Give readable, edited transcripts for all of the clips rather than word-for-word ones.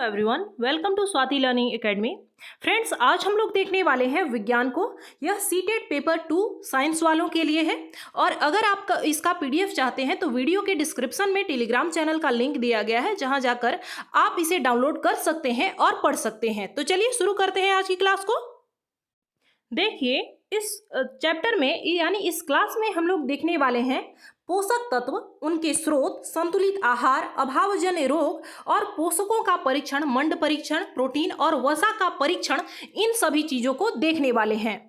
Everyone, welcome to Swati learning academy. Friends, आज हम लोग देखने वाले हैं विज्ञान को। यह सीटेट पेपर 2 साइंस वालों के लिए है। और अगर आप इसका पीडीएफ चाहते हैं तो वीडियो के डिस्क्रिप्शन में टेलीग्राम चैनल का लिंक दिया गया है, जहां जाकर आप इसे डाउनलोड कर सकते हैं और पढ़ सकते हैं। तो चलिए शुरू करते हैं आज की क्लास को। देखिए, इस चैप्टर में यानी इस क्लास में हम लोग देखने वाले हैं पोषक तत्व, उनके स्रोत, संतुलित आहार, अभावजन्य रोग और पोषकों का परीक्षण, मंड परीक्षण, प्रोटीन और वसा का परीक्षण, इन सभी चीजों को देखने वाले हैं।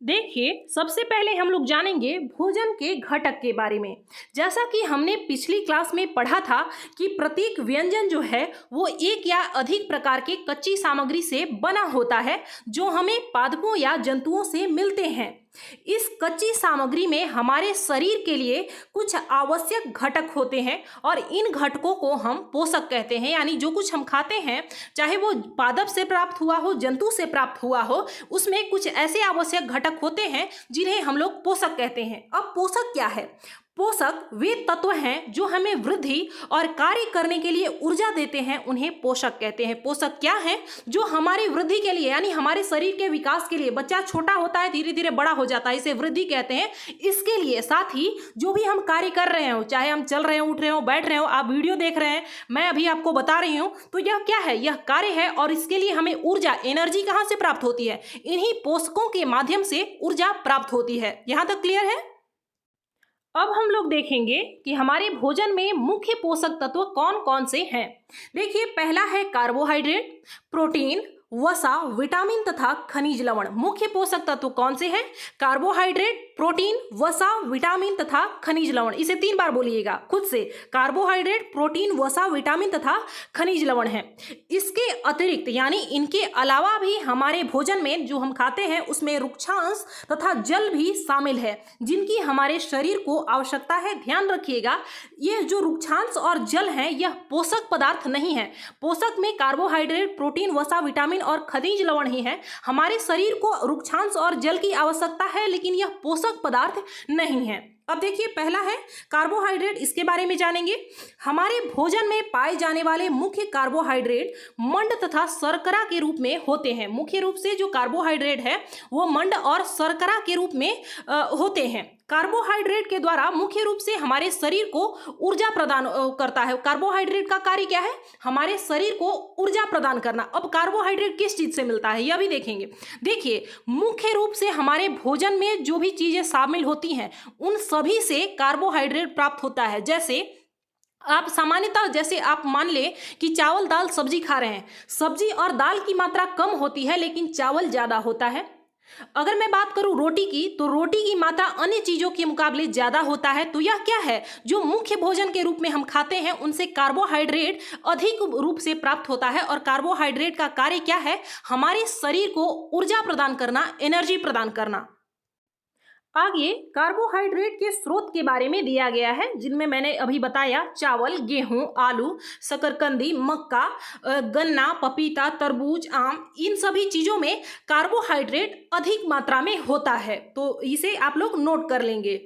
देखिए, सबसे पहले हम लोग जानेंगे भोजन के घटक के बारे में। जैसा कि हमने पिछली क्लास में पढ़ा था कि प्रत्येक व्यंजन जो है वो एक या अधिक प्रकार के कच्ची सामग्री से बना होता है, जो हमें पादपों या जंतुओं से मिलते हैं। इस कच्ची सामग्री में हमारे शरीर के लिए कुछ आवश्यक घटक होते हैं और इन घटकों को हम पोषक कहते हैं। यानी जो कुछ हम खाते हैं, चाहे वो पादप से प्राप्त हुआ हो, जंतु से प्राप्त हुआ हो, उसमें कुछ ऐसे आवश्यक घटक होते हैं जिन्हें हम लोग पोषक कहते हैं। अब पोषक क्या है? पोषक वे तत्व हैं जो हमें वृद्धि और कार्य करने के लिए ऊर्जा देते हैं, उन्हें पोषक कहते हैं। पोषक क्या है? जो हमारी वृद्धि के लिए यानी हमारे शरीर के विकास के लिए, बच्चा छोटा होता है, धीरे धीरे बड़ा हो जाता है, इसे वृद्धि कहते हैं। इसके लिए साथ ही जो भी हम कार्य कर रहे हो, चाहे हम चल रहे हो, उठ रहे हो, बैठ रहे हो, आप वीडियो देख रहे हैं, मैं अभी आपको बता रही हूँ, तो यह क्या है? यह कार्य है और इसके लिए हमें ऊर्जा, एनर्जी कहाँ से प्राप्त होती है? इन्हीं पोषकों के माध्यम से ऊर्जा प्राप्त होती है। यहां तक क्लियर है? अब हम लोग देखेंगे कि हमारे भोजन में मुख्य पोषक तत्व कौन कौन से हैं। देखिए, पहला है कार्बोहाइड्रेट, प्रोटीन, वसा, विटामिन तथा खनिज लवण। मुख्य पोषक तत्व कौन से हैं? कार्बोहाइड्रेट, प्रोटीन, वसा, विटामिन तथा खनिज लवण। इसे 3 बार बोलिएगा खुद से। कार्बोहाइड्रेट, प्रोटीन, वसा, विटामिन तथा खनिज लवण है। इसके अतिरिक्त यानी इनके अलावा भी हमारे भोजन में जो हम खाते हैं उसमें रुक्षांश तथा जल भी शामिल है, जिनकी हमारे शरीर को आवश्यकता है। ध्यान रखिएगा, ये जो रुक्षांश और जल है यह पोषक पदार्थ नहीं है। पोषक में कार्बोहाइड्रेट, प्रोटीन, वसा, विटामिन और खनिज लवण ही है। हमारे शरीर को रुक्षांश और जल की आवश्यकता है, लेकिन यह पोषक पदार्थ नहीं है। अब देखिए, पहला है कार्बोहाइड्रेट, इसके बारे में जानेंगे। हमारे भोजन में पाए जाने वाले मुख्य कार्बोहाइड्रेट मंड तथा शर्करा के रूप में होते हैं। मुख्य रूप से जो कार्बोहाइड्रेट है वो मंड और शर्करा के रूप में होते हैं। कार्बोहाइड्रेट के द्वारा मुख्य रूप से हमारे शरीर को ऊर्जा प्रदान करता है। कार्बोहाइड्रेट का कार्य क्या है? हमारे शरीर को ऊर्जा प्रदान करना। अब कार्बोहाइड्रेट किस चीज से मिलता है यह भी देखेंगे। देखिए, मुख्य रूप से हमारे भोजन में जो भी चीजें शामिल होती हैं उन सभी से कार्बोहाइड्रेट प्राप्त होता है। जैसे आप सामान्यतः, जैसे आप मान ले कि चावल दाल सब्जी खा रहे हैं, सब्जी और दाल की मात्रा कम होती है लेकिन चावल ज्यादा होता है। अगर मैं बात करूं रोटी की, तो रोटी की मात्रा अन्य चीजों के मुकाबले ज्यादा होता है। तो यह क्या है? जो मुख्य भोजन के रूप में हम खाते हैं उनसे कार्बोहाइड्रेट अधिक रूप से प्राप्त होता है। और कार्बोहाइड्रेट का कार्य क्या है? हमारे शरीर को ऊर्जा प्रदान करना, एनर्जी प्रदान करना। आगे कार्बोहाइड्रेट के स्रोत के बारे में दिया गया है, जिनमें मैंने अभी बताया चावल, गेहूं, आलू, शकरकंदी, मक्का, गन्ना, पपीता, तरबूज, आम, इन सभी चीजों में कार्बोहाइड्रेट अधिक मात्रा में होता है। तो इसे आप लोग नोट कर लेंगे।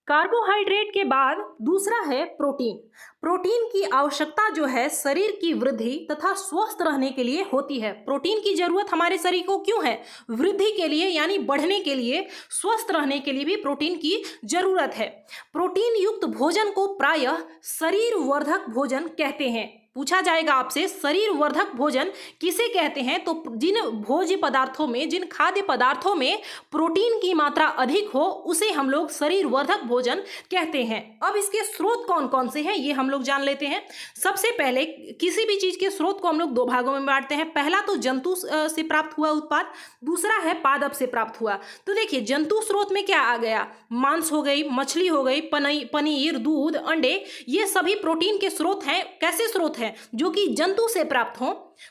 कार्बोहाइड्रेट के बाद दूसरा है प्रोटीन। प्रोटीन की आवश्यकता जो है शरीर की वृद्धि तथा स्वस्थ रहने के लिए होती है। प्रोटीन की जरूरत हमारे शरीर को क्यों है? वृद्धि के लिए, यानी बढ़ने के लिए, स्वस्थ रहने के लिए भी प्रोटीन की जरूरत है। प्रोटीन युक्त भोजन को प्रायः शरीर वर्धक भोजन कहते हैं। पूछा जाएगा आपसे, शरीर वर्धक भोजन किसे कहते हैं? तो जिन भोज्य पदार्थों में, जिन खाद्य पदार्थों में प्रोटीन की मात्रा अधिक हो उसे हम लोग शरीर वर्धक भोजन कहते हैं। अब इसके स्रोत कौन कौन से हैं ये हम लोग जान लेते हैं। सबसे पहले किसी भी चीज के स्रोत को हम लोग 2 भागों में बांटते हैं। पहला तो जंतु से प्राप्त हुआ उत्पाद, दूसरा है पादप से प्राप्त हुआ। तो देखिए, जंतु स्रोत में क्या आ गया? मांस हो गई, मछली हो गई, पनीर, दूध, अंडे, ये सभी प्रोटीन के स्रोत हैं। कैसे स्रोत हैं? जो कि जंतु से प्राप्त हो।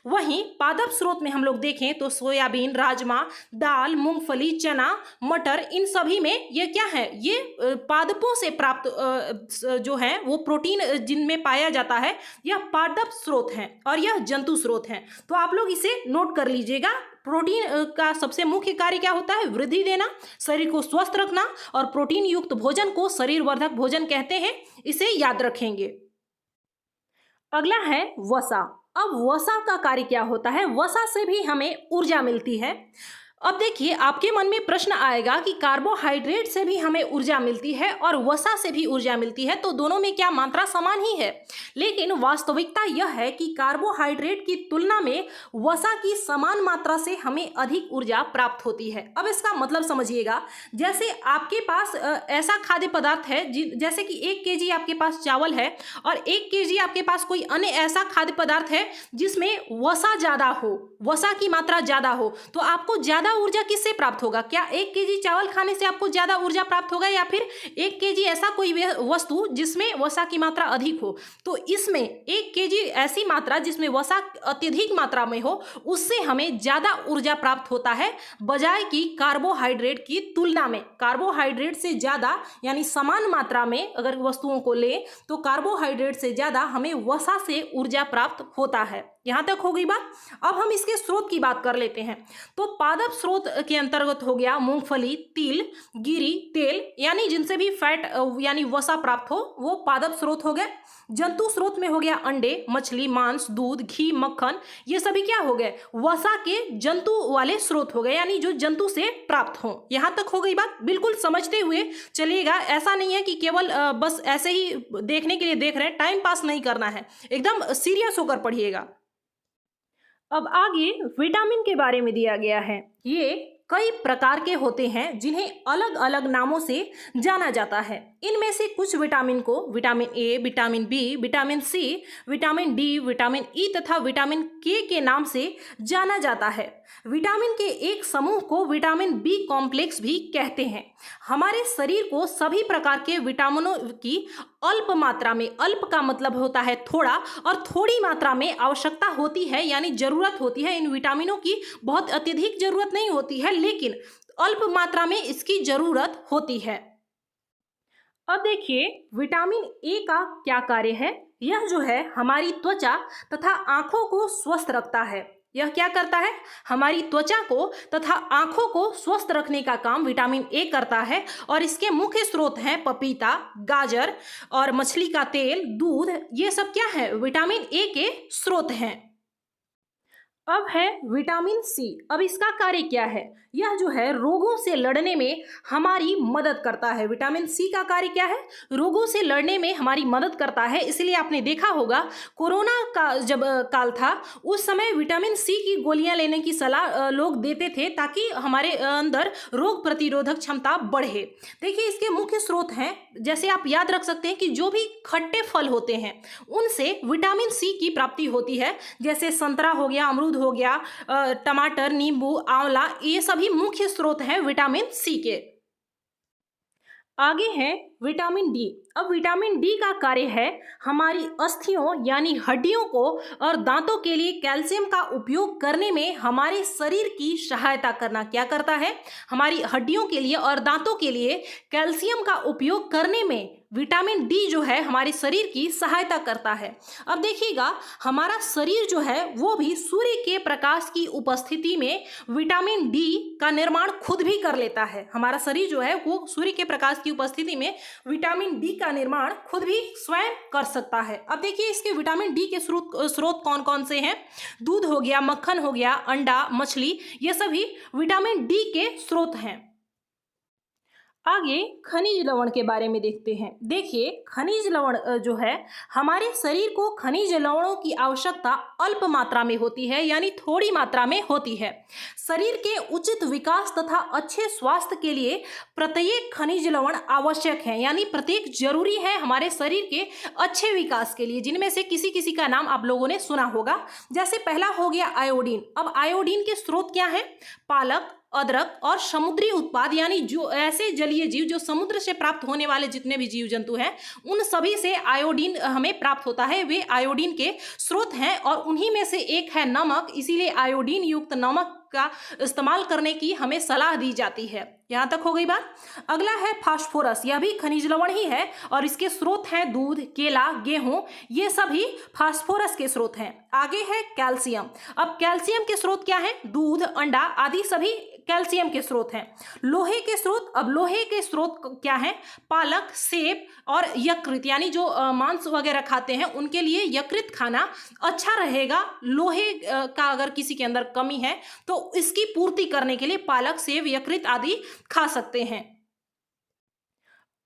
वहीं पादप स्रोत में हम लोग देखें तो सोयाबीन, राजमा, दाल, मूंगफली, चना, मटर, इन सभी में ये क्या है? ये पादपों से प्राप्त जो है वो प्रोटीन जिनमें पाया जाता है, यह पादप स्रोत हैं और यह जंतु स्रोत हैं। तो आप लोग इसे नोट कर लीजिएगा। प्रोटीन का सबसे मुख्य कार्य क्या होता है? वृद्धि देना, शरीर को स्वस्थ रखना, और प्रोटीन युक्त भोजन को शरीर वर्धक भोजन कहते हैं। इसे याद रखेंगे। अगला है वसा। अब वसा का कार्य क्या होता है? वसा से भी हमें ऊर्जा मिलती है। अब देखिए, आपके मन में प्रश्न आएगा कि कार्बोहाइड्रेट से भी हमें ऊर्जा मिलती है और वसा से भी ऊर्जा मिलती है, तो दोनों में क्या मात्रा समान ही है? लेकिन वास्तविकता यह है कि कार्बोहाइड्रेट की तुलना में वसा की समान मात्रा से हमें अधिक ऊर्जा प्राप्त होती है। अब इसका मतलब समझिएगा, जैसे आपके पास ऐसा खाद्य पदार्थ है जैसे कि 1 केजी आपके पास चावल है और 1 केजी आपके पास कोई अन्य ऐसा खाद्य पदार्थ है जिसमें वसा ज़्यादा हो, वसा की मात्रा ज़्यादा हो, तो आपको ज़्यादा ऊर्जा किससे प्राप्त होगा? क्या 1 केजी चावल खाने से आपको ज्यादा ऊर्जा प्राप्त होगा या फिर 1 केजी ऐसा कोई वस्तु जिसमें वसा की मात्रा अधिक हो? तो इसमें 1 केजी ऐसी मात्रा जिसमें वसा अत्यधिक मात्रा में हो, उससे हमें ज्यादा ऊर्जा प्राप्त होता है बजाय कि कार्बोहाइड्रेट की तुलना में। कार्बोहाइड्रेट से ज्यादा यानी समान मात्रा में अगर वस्तुओं को ले तो कार्बोहाइड्रेट से ज्यादा हमें वसा से ऊर्जा प्राप्त होता है। यहां तक हो गई बात। अब हम इसके स्रोत की बात कर लेते हैं। तो पादप स्रोत के अंतर्गत हो गया मूंगफली, तिल, गिरी, तेल, यानी जिनसे भी फैट यानी वसा प्राप्त हो वो पादप स्रोत हो गए। जंतु स्रोत में हो गया अंडे, मछली, मांस, दूध, घी, मक्खन, ये सभी क्या हो गए? वसा के जंतु वाले स्रोत हो गए, यानी जो जंतु से प्राप्त हो। यहां तक हो गई बात। बिल्कुल समझते हुए चलिएगा, ऐसा नहीं है कि केवल बस ऐसे ही देखने के लिए देख रहे हैं, टाइम पास नहीं करना है, एकदम सीरियस होकर पढ़िएगा। अब आगे विटामिन के बारे में दिया गया है। ये कई प्रकार के होते हैं जिन्हें अलग अलग नामों से जाना जाता है। इनमें से कुछ विटामिन को vitamin A, vitamin B, vitamin C, vitamin D, vitamin E तथा विटामिन के नाम से जाना जाता है। विटामिन के एक समूह को विटामिन बी कॉम्प्लेक्स भी कहते हैं। हमारे शरीर को सभी प्रकार के विटामिनों की अल्प मात्रा में, अल्प का मतलब होता है थोड़ा, और थोड़ी मात्रा में आवश्यकता होती है, यानी जरूरत होती है। इन विटामिनों की बहुत अत्यधिक जरूरत नहीं होती है, लेकिन अल्प मात्रा में इसकी जरूरत होती है। अब देखिए, विटामिन ए का क्या कार्य है। यह जो है हमारी त्वचा तथा आंखों को स्वस्थ रखता है। यह क्या करता है? हमारी त्वचा को तथा आंखों को स्वस्थ रखने का काम विटामिन ए करता है। और इसके मुख्य स्रोत हैं पपीता, गाजर और मछली का तेल, दूध, ये सब क्या है? विटामिन ए के स्रोत हैं। अब है विटामिन सी। अब इसका कार्य क्या है? यह जो है रोगों से लड़ने में हमारी मदद करता है। विटामिन सी का कार्य क्या है? रोगों से लड़ने में हमारी मदद करता है। इसलिए आपने देखा होगा कोरोना का जब काल था उस समय विटामिन सी की गोलियां लेने की सलाह लोग देते थे ताकि हमारे अंदर रोग प्रतिरोधक क्षमता बढ़े। देखिए, इसके मुख्य स्रोत हैं, जैसे आप याद रख सकते हैं कि जो भी खट्टे फल होते हैं उनसे विटामिन सी की प्राप्ति होती है। जैसे संतरा हो गया, अमरूद हो गया, टमाटर, नींबू, आंवला, ये सभी मुख्य स्रोत हैं विटामिन सी के। आगे है विटामिन डी। अब विटामिन डी का कार्य है हमारी अस्थियों यानी हड्डियों को और दांतों के लिए कैल्शियम का उपयोग करने में हमारे शरीर की सहायता करना। क्या करता है? हमारी हड्डियों के लिए और दांतों के लिए कैल्शियम का उपयोग करने में विटामिन डी जो है हमारे शरीर की सहायता करता है। अब देखिएगा, हमारा शरीर जो है वो भी सूर्य के प्रकाश की उपस्थिति में विटामिन डी का निर्माण खुद भी कर लेता है। हमारा शरीर जो है वो सूर्य के प्रकाश की उपस्थिति में विटामिन डी का निर्माण खुद भी स्वयं कर सकता है। अब देखिए, इसके विटामिन डी के स्रोत कौन कौन से हैं? दूध हो गया, मक्खन हो गया, अंडा, मछली, ये सभी विटामिन डी के स्रोत हैं। आगे खनिज लवण के बारे में देखते हैं। देखिए, खनिज लवण जो है हमारे शरीर को खनिज लवणों की आवश्यकता अल्प मात्रा में होती है, यानी थोड़ी मात्रा में होती है। शरीर के उचित विकास तथा अच्छे स्वास्थ्य के लिए प्रत्येक खनिज लवण आवश्यक है, यानी प्रत्येक जरूरी है हमारे शरीर के अच्छे विकास के लिए, जिनमें से किसी किसी का नाम आप लोगों ने सुना होगा। जैसे पहला हो गया आयोडीन। अब आयोडीन के स्रोत क्या है? पालक, अदरक और समुद्री उत्पाद, यानी जो ऐसे जलीय जीव जो समुद्र से प्राप्त होने वाले जितने भी जीव जंतु हैं उन सभी से आयोडीन हमें प्राप्त होता है। वे आयोडीन के स्रोत हैं और उन्हीं में से एक है नमक। इसीलिए आयोडीन युक्त नमक का इस्तेमाल करने की हमें सलाह दी जाती है। यहाँ तक हो गई बात। अगला है फास्फोरस। यह भी खनिज लवण ही है और इसके स्रोत हैं दूध, केला, गेहूं, ये सभी फास्फोरस के स्रोत हैं। आगे है कैल्शियम। अब कैल्शियम के स्रोत क्या है? दूध, अंडा आदि सभी कैल्शियम के स्रोत हैं। लोहे के स्रोत, अब लोहे के स्रोत क्या हैं? पालक, सेब और यकृत, यानी जो मांस वगैरह खाते हैं उनके लिए यकृत खाना अच्छा रहेगा। लोहे का अगर किसी के अंदर कमी है तो इसकी पूर्ति करने के लिए पालक, सेब, यकृत आदि खा सकते हैं।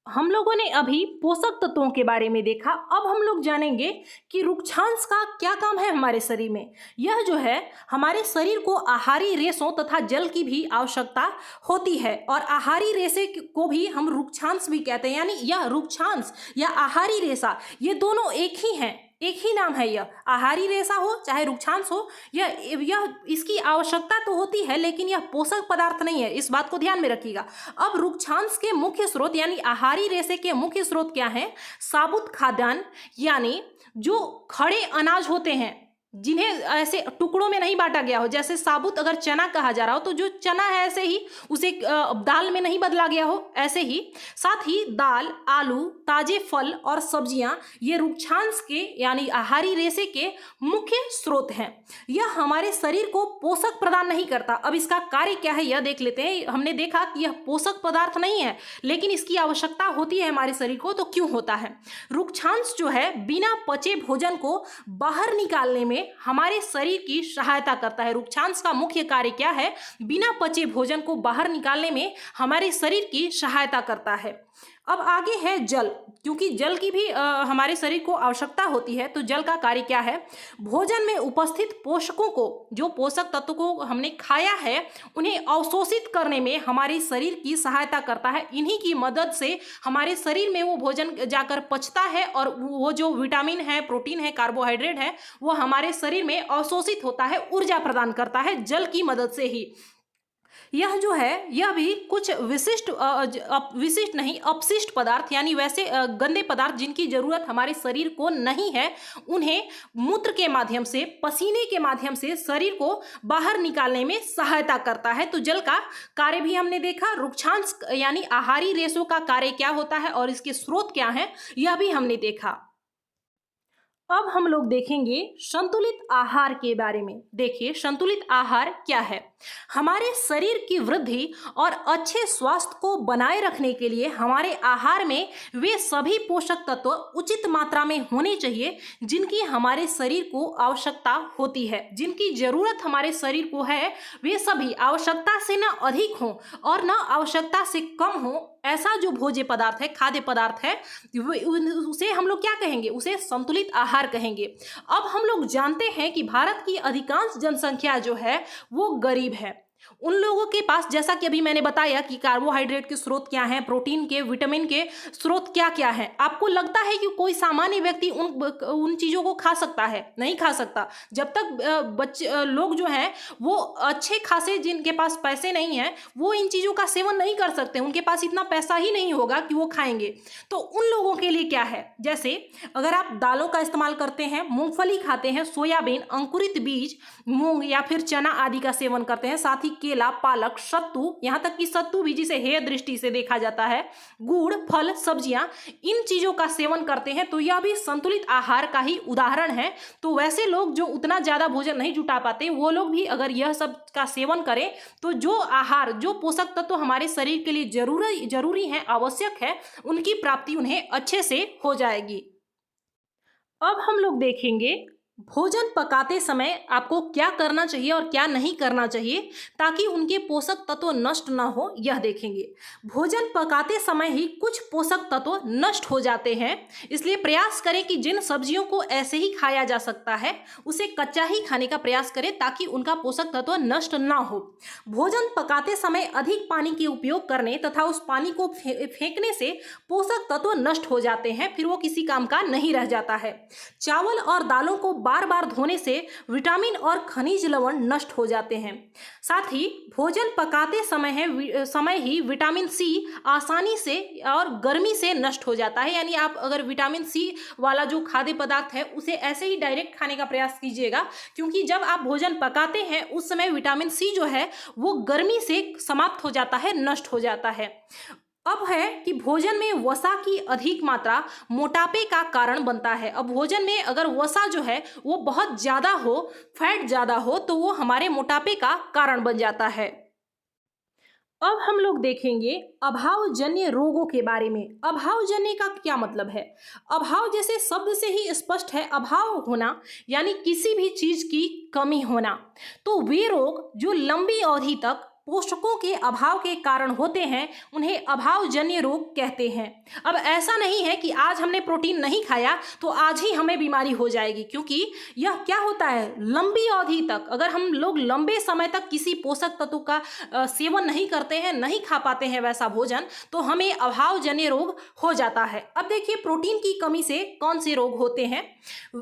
हम लोगों ने अभी पोषक तत्वों के बारे में देखा। अब हम लोग जानेंगे कि रुक्षांश का क्या काम है हमारे शरीर में। यह जो है हमारे शरीर को आहारी रेशों तथा जल की भी आवश्यकता होती है, और आहारी रेशे को भी हम रुक्षांश भी कहते हैं। यानी यह रुक्षांश या आहारी रेशा, ये दोनों एक ही हैं, एक ही नाम है। यह आहारी रेशा हो चाहे रुक्षांश हो, यह इसकी आवश्यकता तो होती है, लेकिन यह पोषक पदार्थ नहीं है, इस बात को ध्यान में रखिएगा। अब रुक्षांश के मुख्य स्रोत यानी आहारी रेशे के मुख्य स्रोत क्या है? साबुत खाद्यान्न, यानी जो खड़े अनाज होते हैं जिन्हें ऐसे टुकड़ों में नहीं बांटा गया हो, जैसे साबुत अगर चना कहा जा रहा हो तो जो चना है ऐसे ही उसे दाल में नहीं बदला गया हो, ऐसे ही साथ ही दाल, आलू, ताजे फल और सब्जियां ये रुक्षांश के यानी आहारी रेशे के मुख्य स्रोत हैं। यह हमारे शरीर को पोषक प्रदान नहीं करता। अब इसका कार्य क्या है यह देख लेते हैं। हमने देखा कि यह पोषक पदार्थ नहीं है, लेकिन इसकी आवश्यकता होती है हमारे शरीर को। तो क्यों होता है? रुक्षांश जो है बिना पचे भोजन को बाहर निकालने में हमारे शरीर की सहायता करता है। रुक्षांश का मुख्य कार्य क्या है? बिना पचे भोजन को बाहर निकालने में हमारे शरीर की सहायता करता है। अब आगे है जल, क्योंकि जल की भी हमारे शरीर को आवश्यकता होती है। तो जल का कार्य क्या है? भोजन में उपस्थित पोषकों को, जो पोषक तत्व को हमने खाया है, उन्हें अवशोषित करने में हमारे शरीर की सहायता करता है। इन्हीं की मदद से हमारे शरीर में वो भोजन जाकर पचता है, और वो जो विटामिन है, प्रोटीन है, कार्बोहाइड्रेट है, वो हमारे शरीर में अवशोषित होता है, ऊर्जा प्रदान करता है जल की मदद से ही। यह जो है यह भी कुछ विशिष्ट नहीं, अपशिष्ट पदार्थ, यानी वैसे गंदे पदार्थ जिनकी जरूरत हमारे शरीर को नहीं है, उन्हें मूत्र के माध्यम से, पसीने के माध्यम से शरीर को बाहर निकालने में सहायता करता है। तो जल का कार्य भी हमने देखा। रुक्षांश यानी आहारी रेशों का कार्य क्या होता है और इसके स्रोत क्या हैं, यह भी हमने देखा। अब हम लोग देखेंगे संतुलित आहार के बारे में। देखिए संतुलित आहार क्या है? हमारे शरीर की वृद्धि और अच्छे स्वास्थ्य को बनाए रखने के लिए हमारे आहार में वे सभी पोषक तत्व उचित मात्रा में होने चाहिए जिनकी हमारे शरीर को आवश्यकता होती है। जिनकी जरूरत हमारे शरीर को है वे सभी आवश्यकता से न अधिक हो और न आवश्यकता से कम हो, ऐसा जो भोज्य पदार्थ है, खाद्य पदार्थ है, उसे हम लोग क्या कहेंगे? उसे संतुलित आहार कहेंगे। अब हम लोग जानते हैं कि भारत की अधिकांश जनसंख्या जो है वो गरीब है। उन लोगों के पास, जैसा कि अभी मैंने बताया कि कार्बोहाइड्रेट के स्रोत क्या हैं, प्रोटीन के, विटामिन के स्रोत क्या क्या हैं। आपको लगता है कि कोई सामान्य व्यक्ति उन चीज़ों को खा सकता है? नहीं खा सकता। जब तक लोग जो हैं वो अच्छे खासे, जिनके पास पैसे नहीं हैं, वो इन चीज़ों का सेवन नहीं कर सकते। उनके पास इतना पैसा ही नहीं होगा कि वो खाएंगे। तो उन लोगों के लिए क्या है? जैसे अगर आप दालों का इस्तेमाल करते हैं, मूंगफली खाते हैं, सोयाबीन, अंकुरित बीज, मूंग या फिर चना आदि का सेवन करते हैं, साथ ही केला, पालक, सत्तू, यहाँ तक कि सत्तू भी जिसे हेय दृष्टि से देखा जाता है, गुड़, फल, सब्जियां, इन चीजों का सेवन करते हैं, तो यह भी संतुलित आहार का ही उदाहरण है। तो वैसे लोग जो उतना ज्यादा भोजन नहीं जुटा पाते, वो लोग भी अगर यह सब का सेवन करें तो जो आहार, जो पोषक तत्व तो हमारे शरीर के लिए जरूरी है, आवश्यक है, उनकी प्राप्ति उन्हें अच्छे से हो जाएगी। अब हम लोग देखेंगे भोजन पकाते समय आपको क्या करना चाहिए और क्या नहीं करना चाहिए ताकि उनके पोषक तत्व नष्ट ना हो, यह देखेंगे। भोजन पकाते समय ही कुछ पोषक तत्व नष्ट हो जाते हैं, इसलिए प्रयास करें कि जिन सब्जियों को ऐसे ही खाया जा सकता है उसे कच्चा ही खाने का प्रयास करें ताकि उनका पोषक तत्व नष्ट ना हो। भोजन पकाते समय अधिक पानी के उपयोग करने तथा उस पानी को फेंकने से पोषक तत्व नष्ट हो जाते हैं, फिर वो किसी काम का नहीं रह जाता है। चावल और दालों को बार बार धोने से विटामिन और खनिज लवण नष्ट हो जाते हैं। साथ ही भोजन पकाते समय ही विटामिन सी आसानी से और गर्मी से नष्ट हो जाता है। यानी आप अगर विटामिन सी वाला जो खाद्य पदार्थ है उसे ऐसे ही डायरेक्ट खाने का प्रयास कीजिएगा, क्योंकि जब आप भोजन पकाते हैं उस समय विटामिन सी जो है वो गर्मी से समाप्त हो जाता है, नष्ट हो जाता है। अब है कि भोजन में वसा की अधिक मात्रा मोटापे का कारण बनता है। अब भोजन में अगर वसा जो है वो बहुत ज़्यादा हो, फैट ज़्यादा हो, तो वो हमारे मोटापे का कारण बन जाता है। अब हम लोग देखेंगे अभावजन्य रोगों के बारे में। अभावजन्य का क्या मतलब है? अभाव जैसे शब्द से ही स्पष्ट है, अभाव होना यानी किसी भी चीज की कमी होना। तो वे रोग जो लंबी अवधि तक पोषकों के अभाव के कारण होते हैं उन्हें अभावजन्य रोग कहते हैं। अब ऐसा नहीं है कि आज हमने प्रोटीन नहीं खाया तो आज ही हमें बीमारी हो जाएगी, क्योंकि यह क्या होता है, लंबी अवधि तक अगर हम लोग लंबे समय तक किसी पोषक तत्व का सेवन नहीं करते हैं, नहीं खा पाते हैं वैसा भोजन, तो हमें अभावजन्य रोग हो जाता है। अब देखिए प्रोटीन की कमी से कौन से रोग होते हैं।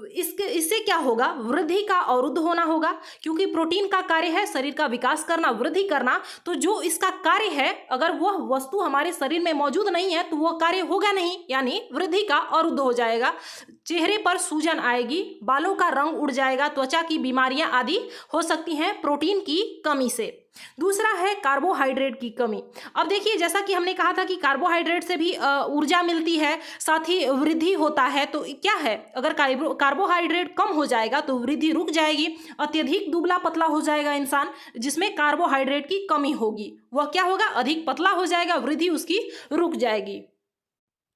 इससे क्या होगा, वृद्धि का अवरुद्ध होना होगा, क्योंकि प्रोटीन का कार्य है शरीर का विकास करना, वृद्धि करना। तो जो इसका कार्य है अगर वह वस्तु हमारे शरीर में मौजूद नहीं है तो वह कार्य होगा नहीं, यानी वृद्धि का अवरुद्ध हो जाएगा। चेहरे पर सूजन आएगी, बालों का रंग उड़ जाएगा, त्वचा की बीमारियां आदि हो सकती हैं प्रोटीन की कमी से। दूसरा है कार्बोहाइड्रेट की कमी। अब देखिए जैसा कि हमने कहा था कि कार्बोहाइड्रेट से भी ऊर्जा मिलती है, साथ ही वृद्धि होता है। तो क्या है, अगर कार्बोहाइड्रेट कम हो जाएगा तो वृद्धि रुक जाएगी, अत्यधिक दुबला पतला हो जाएगा इंसान जिसमें कार्बोहाइड्रेट की कमी होगी। वह क्या होगा, अधिक पतला हो जाएगा, वृद्धि उसकी रुक जाएगी।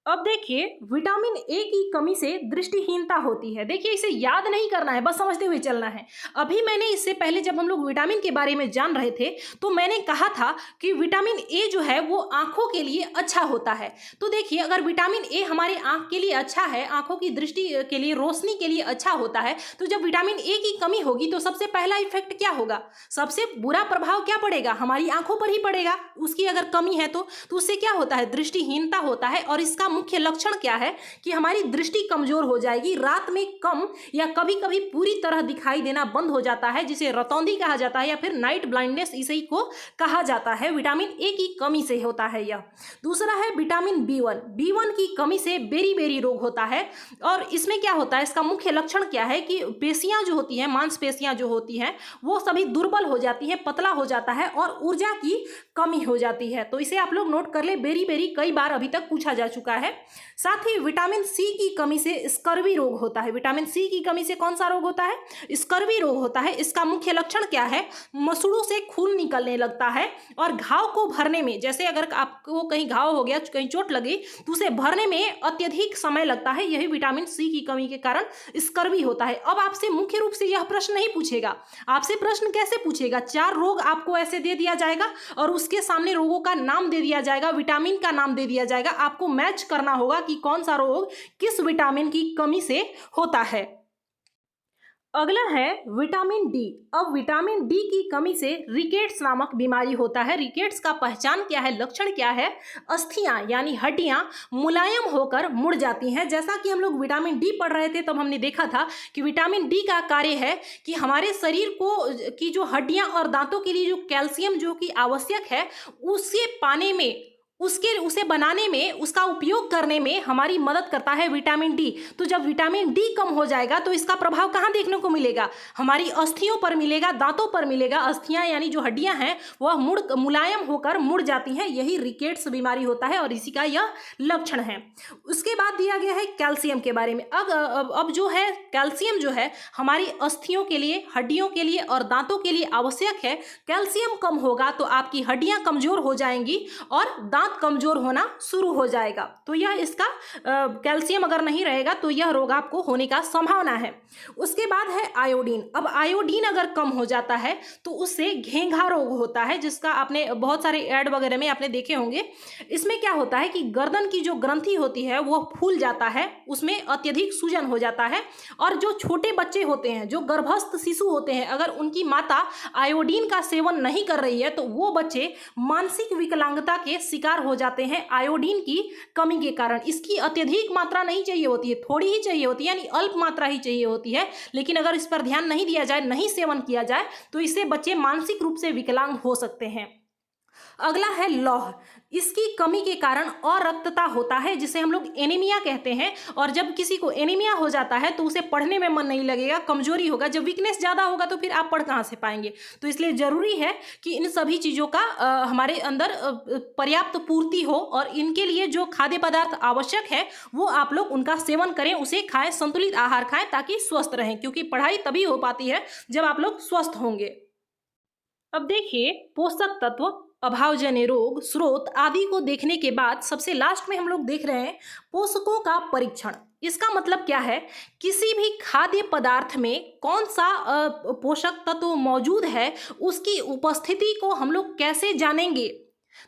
अब देखिए विटामिन ए की कमी से दृष्टिहीनता होती है। देखिए इसे याद नहीं करना है, बस समझते हुए चलना है। अभी मैंने इससे पहले जब हम लोग विटामिन के बारे में जान रहे थे तो मैंने कहा था कि विटामिन ए जो है वो आंखों के लिए अच्छा होता है। तो देखिए अगर विटामिन ए हमारे आंख के लिए अच्छा है, आंखों की दृष्टि के लिए, रोशनी के लिए अच्छा होता है, तो जब विटामिन ए की कमी होगी तो सबसे पहला इफेक्ट क्या होगा, सबसे बुरा प्रभाव क्या पड़ेगा, हमारी आंखों पर ही पड़ेगा। उसकी अगर कमी है तो उससे क्या होता है, दृष्टिहीनता होता है। और इसका मुख्य लक्षण क्या है कि हमारी दृष्टि कमजोर हो जाएगी, रात में कम या कभी कभी पूरी तरह दिखाई देना बंद हो जाता है, जिसे रतौंधी कहा जाता है या फिर नाइट ब्लाइंडनेस इसी को कहा जाता है। विटामिन ए की कमी से होता है यह। दूसरा है विटामिन बी1 की कमी से बेरी रोग होता है। और इसमें क्या होता है, इसका मुख्य लक्षण क्या है कि पेशियां जो होती हैं, मांसपेशियां जो होती हैं वो सभी दुर्बल हो जाती हैं, पतला हो जाता है और ऊर्जा की कमी हो जाती है। तो इसे आप लोग नोट कर ले, बेरी कई बार अभी तक पूछा जा चुका है। साथ ही विटामिन सी की कमी से स्कर्वी रोग होता है। विटामिन सी की कमी से कौन सा रोग होता है, स्कर्वी रोग होता है। इसका मुख्य लक्षण क्या है, मसूड़ों से खून निकलने लगता है और घाव को भरने में, जैसे अगर आपको कहीं घाव हो गया, कहीं चोट लगी तो उसे भरने में अत्यधिक समय लगता है। यही विटामिन सी की कमी के कारण स्कर्वी होता है। अब आपसे मुख्य रूप से यह प्रश्न नहीं पूछेगा, आपसे प्रश्न कैसे पूछेगा, 4 रोग आपको ऐसे दे दिया जाएगा और उसके सामने रोगों का नाम दे दिया जाएगा, विटामिन का नाम दे दिया जाएगा। आपको मैच करना होगा कि कौन सा रोग किस विटामिन की कमी से होता है। अगला है विटामिन डी। अब विटामिन डी की कमी से रिकेट्स नामक बीमारी होता है। रिकेट्स का पहचान क्या है, लक्षण क्या है, अस्थियां यानी हड्डियां मुलायम होकर मुड़ जाती हैं। जैसा कि हम लोग विटामिन डी पढ़ रहे थे तब हमने देखा था कि विटामिन डी का कार्य है कि हमारे शरीर को की जो हड्डियां और दांतों के लिए जो कैल्शियम जो कि आवश्यक है उसे पाने में, उसे बनाने में, उसका उपयोग करने में हमारी मदद करता है विटामिन डी। तो जब विटामिन डी कम हो जाएगा तो इसका प्रभाव कहाँ देखने को मिलेगा, हमारी अस्थियों पर मिलेगा, दांतों पर मिलेगा। अस्थियां यानी जो हड्डियां हैं वह मुलायम होकर मुड़ जाती हैं। यही रिकेट्स बीमारी होता है और इसी का यह लक्षण है। उसके बाद दिया गया है कैल्शियम के बारे में। अब जो है कैल्शियम जो है हमारी अस्थियों के लिए, हड्डियों के लिए और दांतों के लिए आवश्यक है। कैल्शियम कम होगा तो आपकी हड्डियां कमजोर हो जाएंगी और दांत कमजोर होना शुरू हो जाएगा। तो यह इसका कैल्शियम अगर नहीं रहेगा तो यह रोग आपको होने का संभावना है। उसके बाद है आयोडीन। अब आयोडीन अगर कम हो जाता है तो उससे घेंघा रोग होता है, जिसका आपने बहुत सारे ऐड वगैरह में आपने देखे होंगे। इसमें क्या होता है कि गर्दन की जो ग्रंथि होती है वह फूल जाता है, उसमें अत्यधिक सूजन हो जाता है। और जो छोटे बच्चे होते हैं, जो गर्भस्थ शिशु होते हैं, अगर उनकी माता आयोडीन का सेवन नहीं कर रही है तो वो बच्चे मानसिक विकलांगता के शिकार हो जाते हैं आयोडीन की कमी के कारण। इसकी अत्यधिक मात्रा नहीं चाहिए होती है, थोड़ी ही चाहिए होती है, यानी अल्प मात्रा ही चाहिए होती है। लेकिन अगर इस पर ध्यान नहीं दिया जाए, नहीं सेवन किया जाए तो इससे बच्चे मानसिक रूप से विकलांग हो सकते हैं। अगला है लौह। इसकी कमी के कारण अरक्तता होता है, जिसे हम लोग एनीमिया कहते हैं। और जब किसी को एनीमिया हो जाता है तो उसे पढ़ने में मन नहीं लगेगा, कमजोरी होगा। जब वीकनेस ज़्यादा होगा तो फिर आप पढ़ कहाँ से पाएंगे। तो इसलिए ज़रूरी है कि इन सभी चीज़ों का हमारे अंदर पर्याप्त पूर्ति हो और इनके लिए जो खाद्य पदार्थ आवश्यक है वो आप लोग उनका सेवन करें, उसे खाएं, संतुलित आहार खाएं ताकि स्वस्थ रहें, क्योंकि पढ़ाई तभी हो पाती है जब आप लोग स्वस्थ होंगे। अब देखिए पोषक तत्व अभावजन्य रोग, स्रोत आदि को देखने के बाद सबसे लास्ट में हम लोग देख रहे हैं पोषकों का परीक्षण। इसका मतलब क्या है, किसी भी खाद्य पदार्थ में कौन सा पोषक तत्व मौजूद है उसकी उपस्थिति को हम लोग कैसे जानेंगे।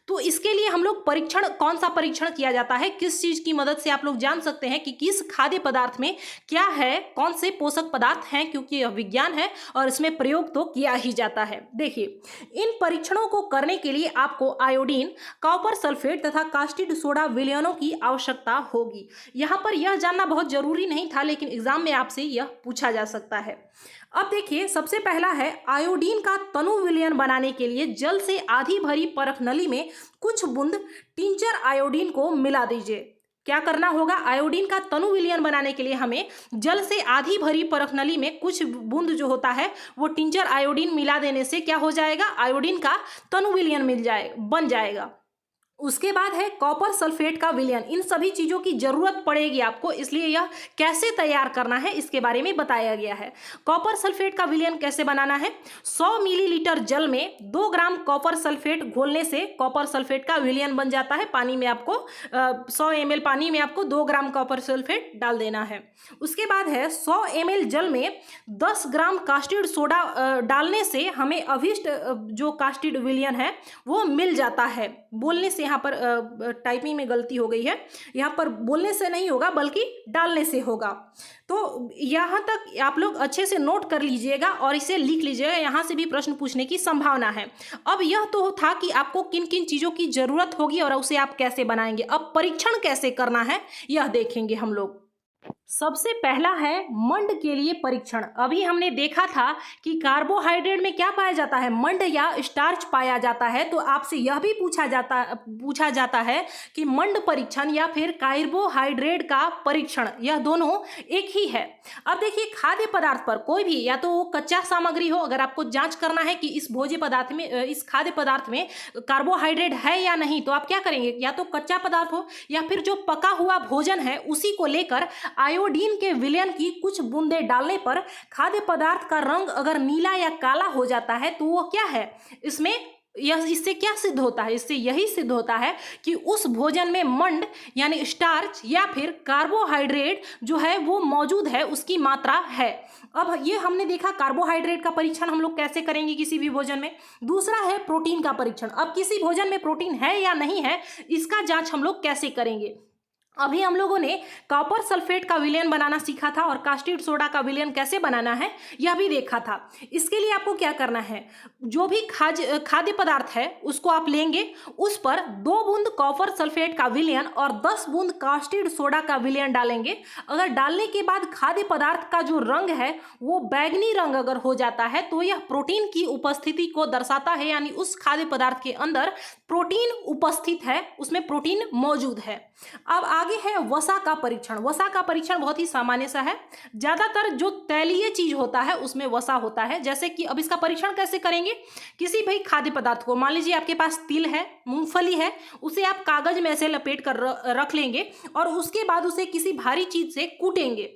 तो इसके लिए हम लोग परीक्षण, कौन सा परीक्षण किया जाता है, किस चीज की मदद से आप लोग जान सकते हैं कि किस खाद्य पदार्थ में क्या है, कौन से पोषक पदार्थ हैं, क्योंकि यह विज्ञान है और इसमें प्रयोग तो किया ही जाता है। देखिए, इन परीक्षणों को करने के लिए आपको आयोडीन, कॉपर सल्फेट तथा कास्टिड सोडा विलयनों की आवश्यकता होगी। यहाँ पर यह जानना बहुत जरूरी नहीं था, लेकिन एग्जाम में आपसे यह पूछा जा सकता है। अब देखिए, सबसे पहला है आयोडीन का तनु विलयन बनाने के लिए जल से आधी भरी परख नली में कुछ बूंद टिंचर आयोडीन को मिला दीजिए। क्या करना होगा, आयोडीन का तनु विलयन बनाने के लिए हमें जल से आधी भरी परख नली में कुछ बूंद जो होता है वो टिंचर आयोडीन मिला देने से क्या हो जाएगा, आयोडीन का तनु विलयन बन जाएगा। उसके बाद है कॉपर सल्फेट का विलयन। इन सभी चीज़ों की जरूरत पड़ेगी आपको, इसलिए यह कैसे तैयार करना है इसके बारे में बताया गया है। कॉपर सल्फेट का विलयन कैसे बनाना है, 100 मिलीलीटर जल में 2 ग्राम कॉपर सल्फेट घोलने से कॉपर सल्फेट का विलयन बन जाता है। पानी में आपको 100 ml पानी में आपको 2 ग्राम कॉपर सल्फेट डाल देना है। उसके बाद है 100 ml जल में 10 ग्राम कास्टिड सोडा डालने से हमें अभिष्ट जो कास्टिड विलयन है वो मिल जाता है। बोलने से, यहाँ पर टाइपिंग में गलती हो गई है, यहाँ पर बोलने से नहीं होगा बल्कि डालने से होगा। तो यहाँ तक आप लोग अच्छे से नोट कर लीजिएगा और इसे लिख लीजिएगा, यहाँ से भी प्रश्न पूछने की संभावना है। अब यह तो था कि आपको किन किन चीज़ों की जरूरत होगी और उसे आप कैसे बनाएंगे। अब परीक्षण कैसे करना है यह देखेंगे हम लोग। सबसे पहला है मंड के लिए परीक्षण। अभी हमने देखा था कि कार्बोहाइड्रेट में क्या पाया जाता है, मंड या स्टार्च पाया जाता है। तो आपसे यह भी पूछा जाता है कि मंड परीक्षण या फिर कार्बोहाइड्रेट का परीक्षण, यह दोनों एक ही है। अब देखिए, खाद्य पदार्थ पर कोई भी, या तो वो कच्चा सामग्री हो, अगर आपको जांच करना है कि इस भोज्य पदार्थ में, इस खाद्य पदार्थ में कार्बोहाइड्रेट है या नहीं, तो आप क्या करेंगे, या तो कच्चा पदार्थ हो या फिर जो पका हुआ भोजन है उसी को लेकर आयोडीन के विलयन की कुछ बूंदे डालने पर खाद्य पदार्थ का रंग अगर नीला या काला हो जाता है तो वो क्या है, इससे क्या सिद्ध होता है, इससे यही सिद्ध होता है कि उस भोजन में मंड यानी स्टार्च या फिर कार्बोहाइड्रेट जो है वो मौजूद है, उसकी मात्रा है। अब ये हमने देखा कार्बोहाइड्रेट का परीक्षण हम लोग कैसे करेंगे किसी भी भोजन में। दूसरा है प्रोटीन का परीक्षण। अब किसी भोजन में प्रोटीन है या नहीं है इसका जांच हम लोग कैसे करेंगे। अभी हम लोगों ने कॉपर सल्फेट का विलयन बनाना सीखा था और कास्टिड सोडा का विलयन कैसे बनाना है यह भी देखा था। इसके लिए आपको क्या करना है, जो भी खाद्य पदार्थ है उसको आप लेंगे, उस पर 2 बूंद कॉपर सल्फेट का विलयन और 10 बूंद कास्टिड सोडा का विलयन डालेंगे। अगर डालने के बाद खाद्य पदार्थ का जो रंग है वो बैंगनी रंग अगर हो जाता है तो यह प्रोटीन की उपस्थिति को दर्शाता है, यानी उस खाद्य पदार्थ के अंदर प्रोटीन उपस्थित है, उसमें प्रोटीन मौजूद है। अब आगे है वसा का परीक्षण। वसा का परीक्षण बहुत ही सामान्य सा है, ज्यादातर जो तैलीय चीज होता है उसमें वसा होता है। जैसे कि अब इसका परीक्षण कैसे करेंगे, किसी भी खाद्य पदार्थ को, मान लीजिए आपके पास तिल है, मूंगफली है, उसे आप कागज में ऐसे लपेट कर रख लेंगे और उसके बाद उसे किसी भारी चीज से कूटेंगे।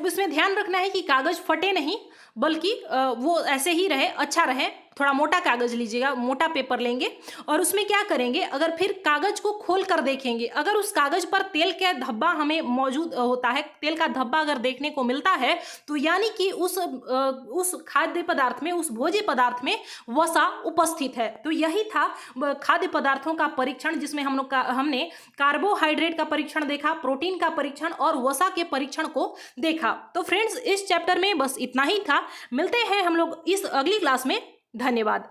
इसमें ध्यान रखना है कि कागज फटे नहीं, बल्कि वो ऐसे ही रहे, अच्छा रहे। थोड़ा मोटा कागज लीजिएगा, मोटा पेपर लेंगे और उसमें क्या करेंगे, अगर फिर कागज को खोल कर देखेंगे, अगर उस कागज पर तेल का धब्बा हमें मौजूद होता है, तेल का धब्बा अगर देखने को मिलता है तो यानी कि उस खाद्य पदार्थ में, उस भोज्य पदार्थ में वसा उपस्थित है। तो यही था खाद्य पदार्थों का परीक्षण, जिसमें हमने कार्बोहाइड्रेट का परीक्षण देखा, प्रोटीन का परीक्षण और वसा के परीक्षण को देखा। तो फ्रेंड्स, इस चैप्टर में बस इतना ही था। मिलते हैं हम लोग इस अगली क्लास में। धन्यवाद।